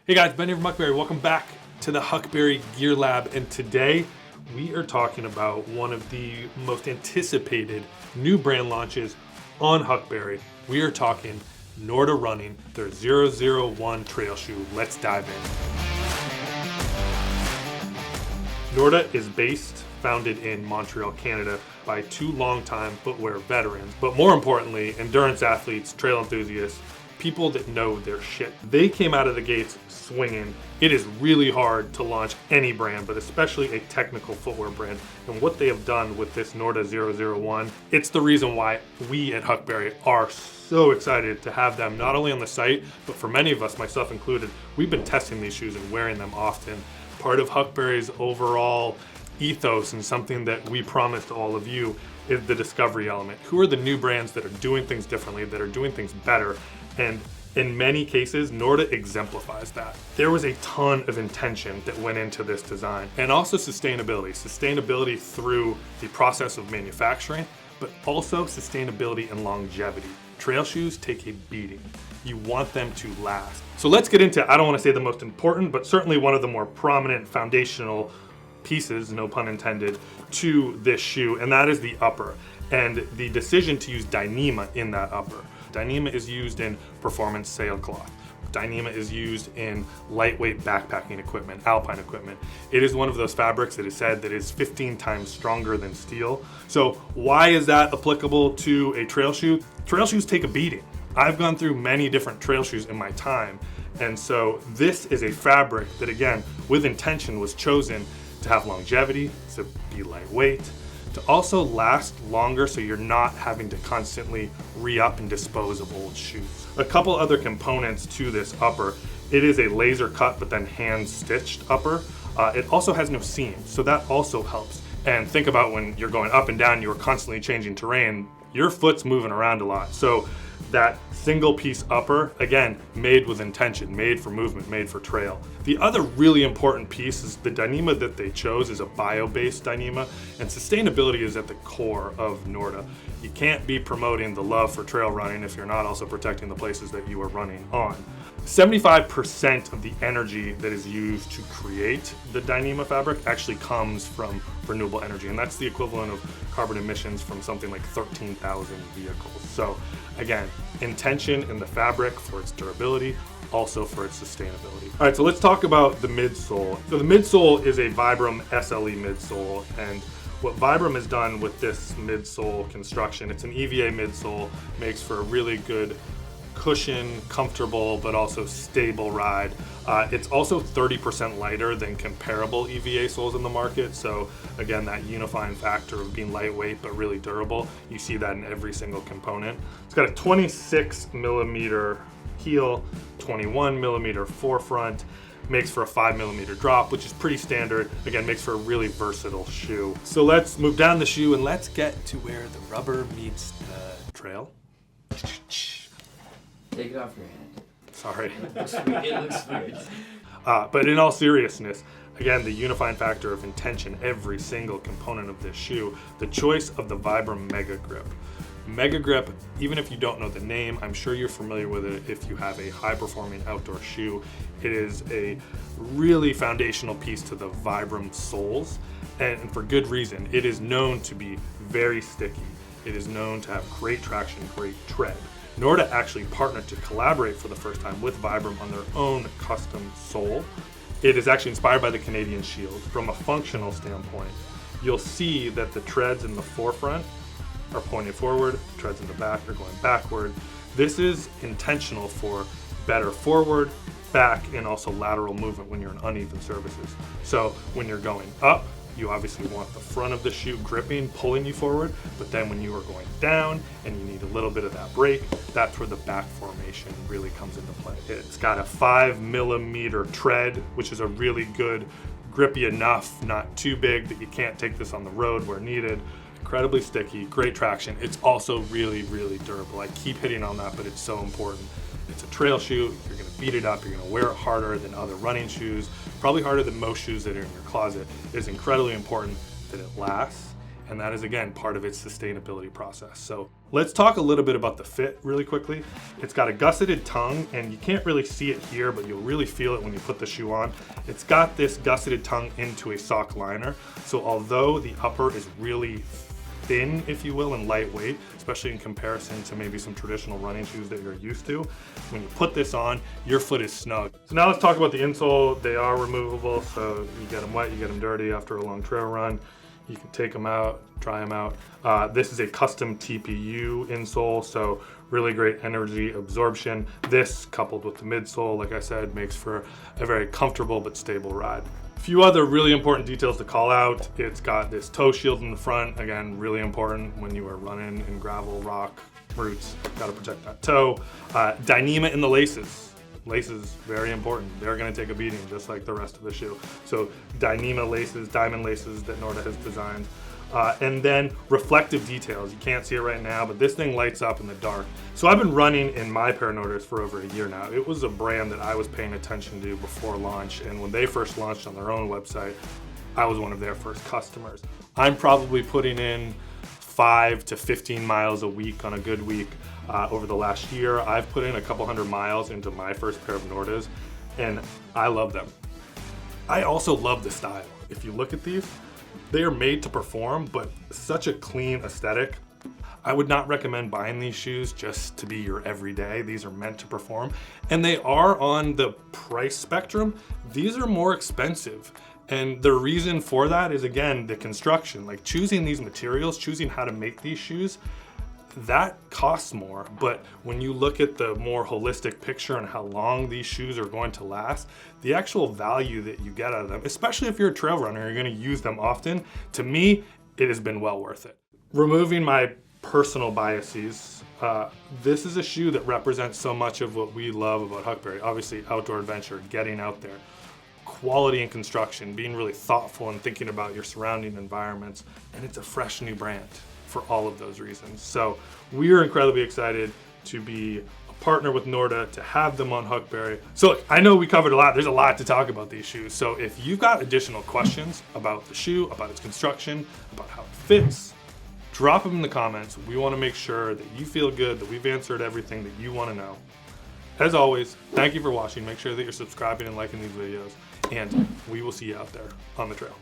Hey guys, Ben here from Huckberry. Welcome back to the Huckberry Gear Lab, and today we are talking about one of the most anticipated new brand launches on Huckberry. We are talking Norda Running, their 001 trail shoe. Let's dive in. Norda is founded in Montreal, Canada by two longtime footwear veterans, but more importantly, endurance athletes, trail enthusiasts, people that know their shit. They came out of the gates swinging. It is really hard to launch any brand, but especially a technical footwear brand. And what they have done with this Norda 001, it's the reason why we at Huckberry are so excited to have them not only on the site, but for many of us, myself included, we've been testing these shoes and wearing them often. Part of Huckberry's overall ethos and something that we promise to all of you is the discovery element. Who are the new brands that are doing things differently, that are doing things better? And in many cases, Norda exemplifies that. There was a ton of intention that went into this design, and also sustainability. Sustainability through the process of manufacturing, but also sustainability and longevity. Trail shoes take a beating. You want them to last. So let's get into, I don't want to say the most important, but certainly one of the more prominent foundational pieces, no pun intended, to this shoe, and that is the upper, and the decision to use Dyneema in that upper. Dyneema is used in performance sailcloth. Dyneema is used in lightweight backpacking equipment, alpine equipment. It is one of those fabrics that is said that is 15 times stronger than steel. So why is that applicable to a trail shoe? Trail shoes take a beating. I've gone through many different trail shoes in my time, and so this is a fabric that, again, with intention was chosen to have longevity, to be lightweight, to also last longer so you're not having to constantly re-up and dispose of old shoes. A couple other components to this upper. It is a laser cut but then hand stitched upper. It also has no seams, so that also helps. And think about when you're going up and down, you're constantly changing terrain, your foot's moving around a lot. So that single piece upper, again, made with intention, made for movement, made for trail. The other really important piece is the Dyneema that they chose is a bio-based Dyneema, and sustainability is at the core of Norda. You can't be promoting the love for trail running if you're not also protecting the places that you are running on. 75% of the energy that is used to create the Dyneema fabric actually comes from renewable energy, and that's the equivalent of carbon emissions from something like 13,000 vehicles. So again, intention in the fabric for its durability, also for its sustainability. All right, so let's talk about the midsole. So the midsole is a Vibram SLE midsole, and what Vibram has done with this midsole construction, it's an EVA midsole, makes for a really good cushion, comfortable, but also stable ride. It's also 30% lighter than comparable EVA soles in the market. So again, that unifying factor of being lightweight but really durable, you see that in every single component. It's got a 26 millimeter heel, 21 millimeter forefront, makes for a 5 millimeter drop, which is pretty standard. Again, makes for a really versatile shoe. So let's move down the shoe and let's get to where the rubber meets the trail. Take it off your hand. Sorry. It looks weird. But in all seriousness, again, the unifying factor of intention, every single component of this shoe, the choice of the Vibram Mega Grip. Mega Grip, even if you don't know the name, I'm sure you're familiar with it if you have a high-performing outdoor shoe. It is a really foundational piece to the Vibram soles, and for good reason. It is known to be very sticky. It is known to have great traction, great tread. Norda actually partnered to collaborate for the first time with Vibram on their own custom sole. It is actually inspired by the Canadian Shield. From a functional standpoint, you'll see that the treads in the forefront are pointing forward, the treads in the back are going backward. This is intentional for better forward, back, and also lateral movement when you're in uneven surfaces. So when you're going up, you obviously want the front of the shoe gripping, pulling you forward, but then when you are going down and you need a little bit of that break, that's where the back formation really comes into play. It's got a 5 millimeter tread, which is a really good, grippy enough, not too big that you can't take this on the road where needed. Incredibly sticky, great traction. It's also really, really durable. I keep hitting on that, but it's so important. It's a trail shoe, you're gonna beat it up, you're gonna wear it harder than other running shoes, probably harder than most shoes that are in your closet. It is incredibly important that it lasts And that is, again, part of its sustainability process. So let's talk a little bit about the fit really quickly. It's got a gusseted tongue, and you can't really see it here, but you'll really feel it when you put the shoe on. It's got this gusseted tongue into a sock liner. So although the upper is really thin, if you will, and lightweight, especially in comparison to maybe some traditional running shoes that you're used to, when you put this on, your foot is snug. So now let's talk about the insole. They are removable, so you get them wet, you get them dirty after a long trail run. You can take them out, dry them out. This is a custom TPU insole, so really great energy absorption. This, coupled with the midsole, like I said, makes for a very comfortable but stable ride. A few other really important details to call out. It's got this toe shield in the front. Again, really important when you are running in gravel, rock, roots. Got to protect that toe. Dyneema in the laces. Laces, very important. They're gonna take a beating just like the rest of the shoe. So Dyneema laces, diamond laces that Norda has designed. And then reflective details. You can't see it right now, but this thing lights up in the dark. So I've been running in my pair of Nordas for over a year now. It was a brand that I was paying attention to before launch, and when they first launched on their own website, I was one of their first customers. I'm probably putting in 5 to 15 miles a week on a good week. Over the last year, I've put in a couple hundred miles into my first pair of Nordas, and I love them. I also love the style. If you look at these, they are made to perform, but such a clean aesthetic. I would not recommend buying these shoes just to be your everyday. These are meant to perform, and they are on the price spectrum. These are more expensive. And the reason for that is, again, the construction. Like choosing these materials, choosing how to make these shoes, that costs more. But when you look at the more holistic picture and how long these shoes are going to last, the actual value that you get out of them, especially if you're a trail runner, you're gonna use them often, to me, it has been well worth it. Removing my personal biases, this is a shoe that represents so much of what we love about Huckberry. Obviously, outdoor adventure, getting out there, quality in construction, being really thoughtful and thinking about your surrounding environments, and it's a fresh new brand for all of those reasons. So we are incredibly excited to be a partner with Norda, to have them on Huckberry. So look, I know we covered a lot. There's a lot to talk about these shoes. So if you've got additional questions about the shoe, about its construction, about how it fits, drop them in the comments. We want to make sure that you feel good, that we've answered everything that you want to know. As always, thank you for watching. Make sure that you're subscribing and liking these videos, and we will see you out there on the trail.